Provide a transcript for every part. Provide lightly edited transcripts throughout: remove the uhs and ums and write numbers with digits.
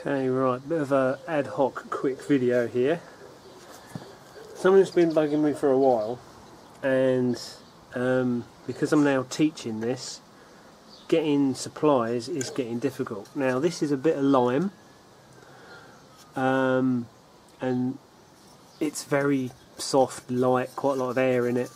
Okay, right, bit of a ad hoc quick video here. Someone's been bugging me for a while, and because I'm now teaching this, getting supplies is getting difficult. Now this is a bit of lime, and it's very soft, light, quite a lot of air in it,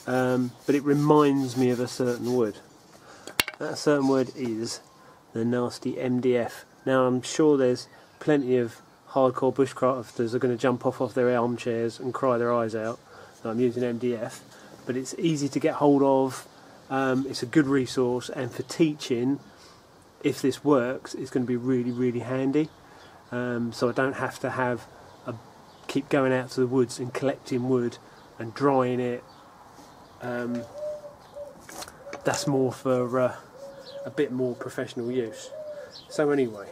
but it reminds me of a certain wood. That certain wood is the nasty MDF. Now I'm sure there's plenty of hardcore bushcrafters are going to jump off their armchairs and cry their eyes out that I'm using MDF, but it's easy to get hold of, it's a good resource, and for teaching, if this works, it's going to be really handy, so I don't have to keep going out to the woods and collecting wood and drying it. That's more for a bit more professional use. So anyway,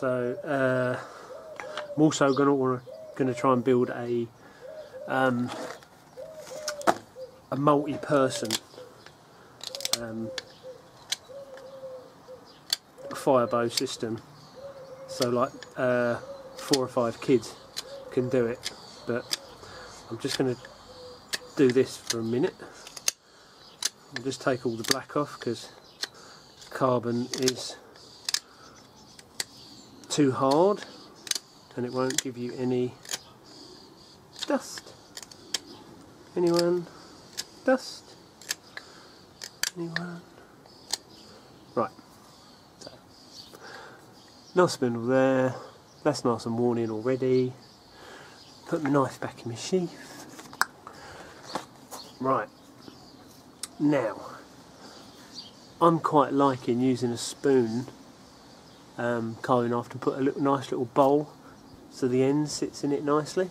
I'm also going to try and build a multi-person firebow system. So like 4 or 5 kids can do it, but I'm just going to do this for a minute. I'll just take all the black off because carbon is too hard and it won't give you any dust. Anyone? Dust? Anyone? Right. So, nice spindle there. That's nice and worn in already. Put my knife back in my sheath. Right. Now, I'm quite liking using a spoon carving off to put a nice little bowl so the end sits in it nicely.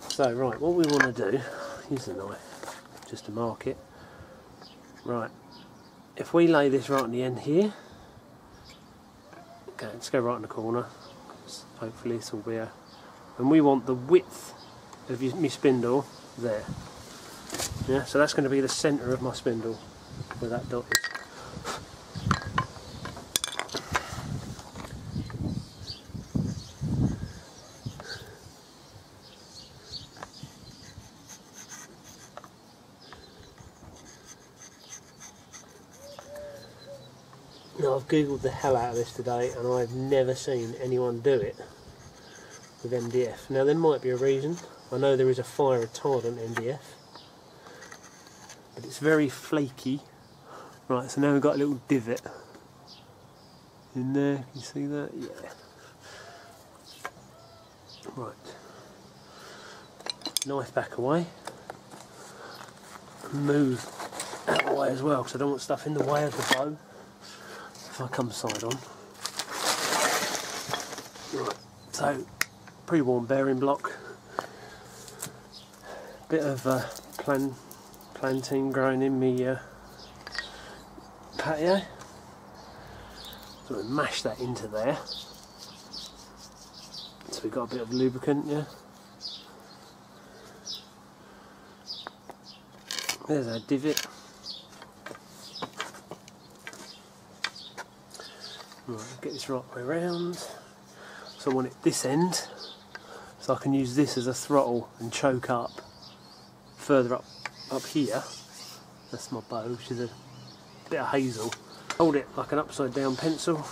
So right, what we want to do, use the knife just to mark it. Right, if we lay this right on the end here, okay, let's go right in the corner, hopefully this will be and we want the width of my spindle there. Yeah, so that's going to be the centre of my spindle where that dot is. Now I've googled the hell out of this today and I've never seen anyone do it with MDF. Now there might be a reason. I know there is a fire retardant MDF, but it's very flaky. Right, so now we've got a little divot in there, can you see that? Yeah. Right. Knife back away. Move out of the way as well, because I don't want stuff in the way of the bow if I come side on. Right, so pre-worn bearing block. Bit of plantain growing in me patio. So we mash that into there. So we've got a bit of lubricant, yeah. There's our divot. Right, get this right way around. So I want it this end, so I can use this as a throttle and choke up further up here. That's my bow, which is a bit of hazel. Hold it like an upside down pencil.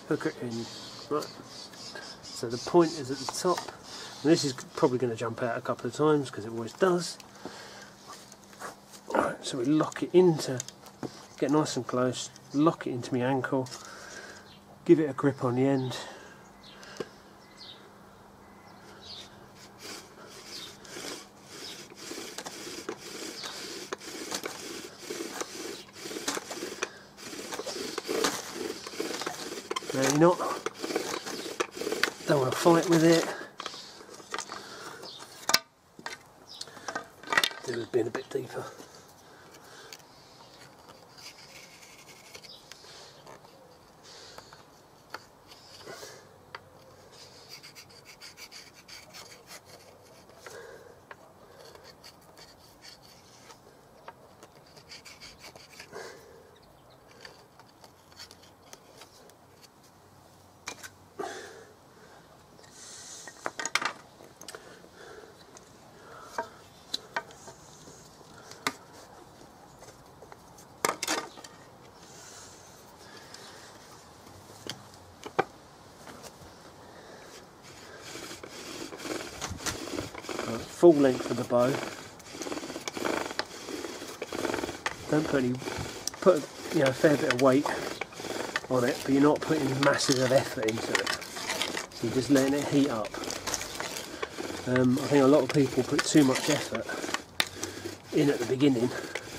Hook it in. Right. So the point is at the top. And this is probably going to jump out a couple of times because it always does. Right, so we lock it into, get nice and close, lock it into my ankle, give it a grip on the end. Now you're not, don't want to fight with it. Do it being a bit deeper. Right, full length of the bow. Don't put a fair bit of weight on it, but you're not putting massive of effort into it. So you're just letting it heat up. I think a lot of people put too much effort in at the beginning,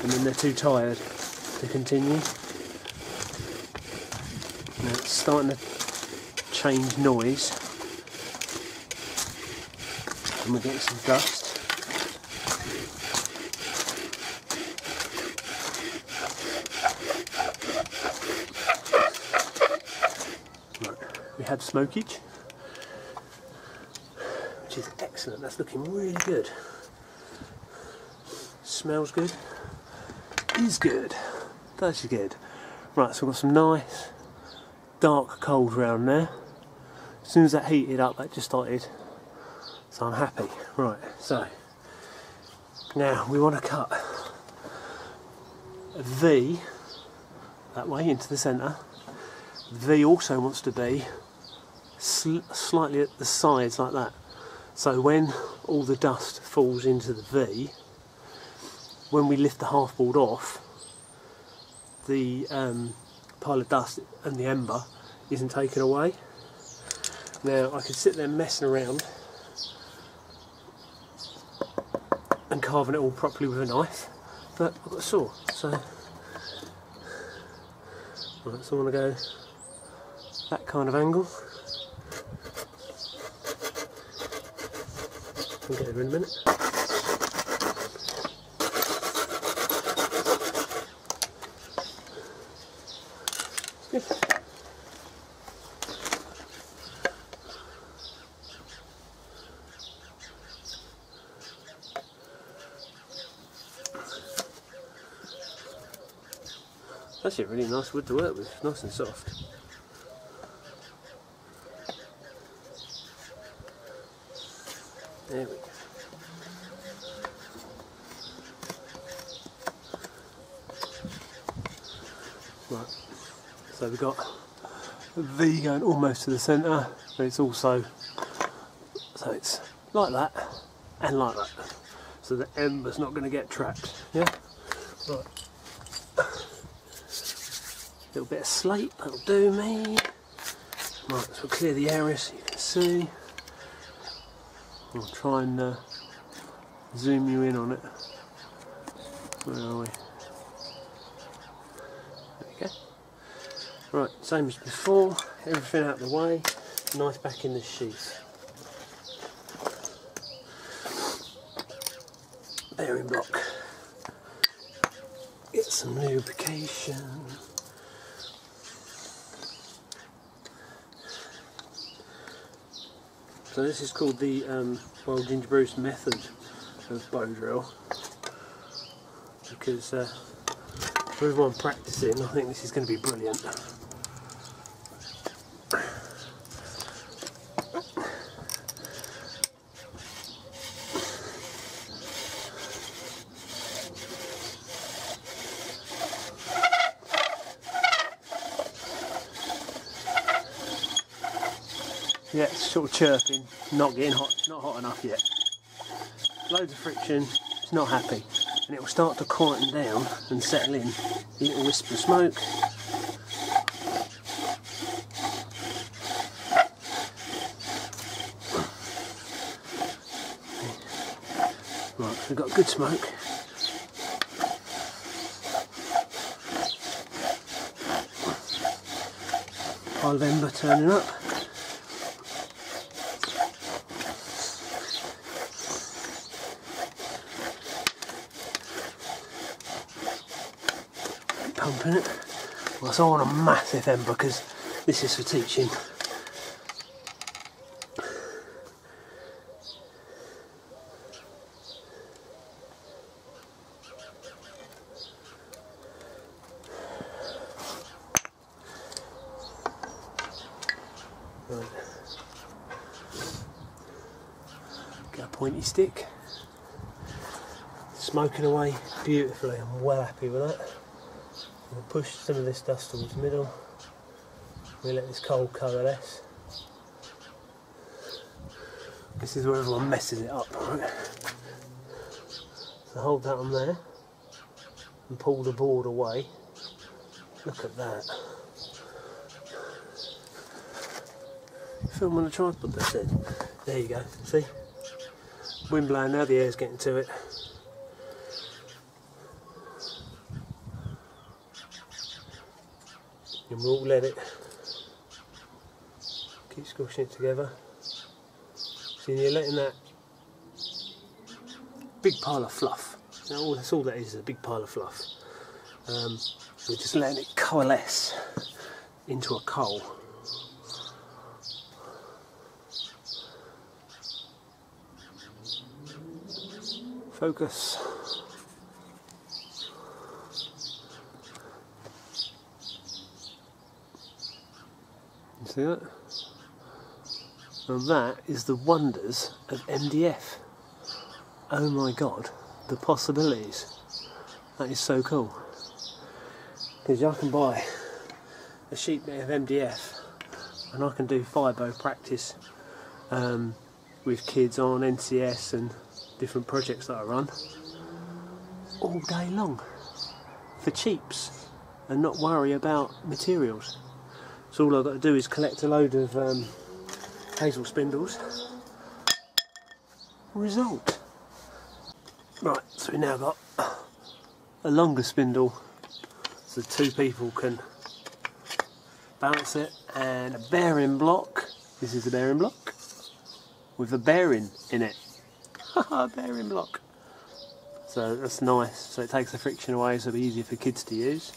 and then they're too tired to continue. Now it's starting to change noise, and we're getting some dust. Right, we had smokage, which is excellent. That's looking really good. Smells good. Is good. That's good. Right, so we've got some nice dark coals around there. As soon as that heated up, that just started. So I'm happy. Right, so now we want to cut a V that way into the centre. The V also wants to be slightly at the sides like that. So when all the dust falls into the V, when we lift the half board off, the pile of dust and the ember isn't taken away. Now I could sit there messing around and carving it all properly with a knife, but I've got a saw, so right, so I want to go that kind of angle. I'll get there in a minute. Good. That's actually a really nice wood to work with, nice and soft. There we go. Right, so we've got a V going almost to the centre, but it's also, so it's like that and like that, so the ember's not going to get trapped. Yeah. Right. Little bit of slate, that'll do me. Right, so we'll clear the area so you can see. I'll try and zoom you in on it. Where are we? There we go. Right, same as before, everything out of the way, knife back in the sheath. Bearing block. Get some lubrication. So this is called the Wild Ginger Bruce method of bow drill, because for everyone practicing, I think this is going to be brilliant. Yeah, it's sort of chirping, not getting hot, it's not hot enough yet. Loads of friction, it's not happy. And it will start to quieten down and settle in. A little wisp of smoke. Right, we've got good smoke. Pile of ember turning up. Pumping it. Well, so I want a massive ember because this is for teaching. Right. Get a pointy stick. Smoking away beautifully. I'm well happy with that. We'll push some of this dust towards the middle. We'll let this coal coalesce. This is where everyone messes it up, right? So hold that on there and pull the board away. Look at that. Film on the tripod, they said. There you go, see? Wind blowing, now the air's getting to it. And we'll let it keep squishing it together. So you're letting that big pile of fluff. Now that's all that is a big pile of fluff. We're just letting it coalesce into a coal. Focus. You see that? And that is the wonders of MDF. Oh my god, the possibilities. That is so cool. Because I can buy a sheet bit of MDF and I can do fibo practice with kids on NCS and different projects that I run all day long for cheaps and not worry about materials. So all I've got to do is collect a load of hazel spindles. Result. Right, so we now got a longer spindle so two people can balance it, and a bearing block. This is the bearing block with a bearing in it. Haha, bearing block. So that's nice, so it takes the friction away, so it'll be easier for kids to use.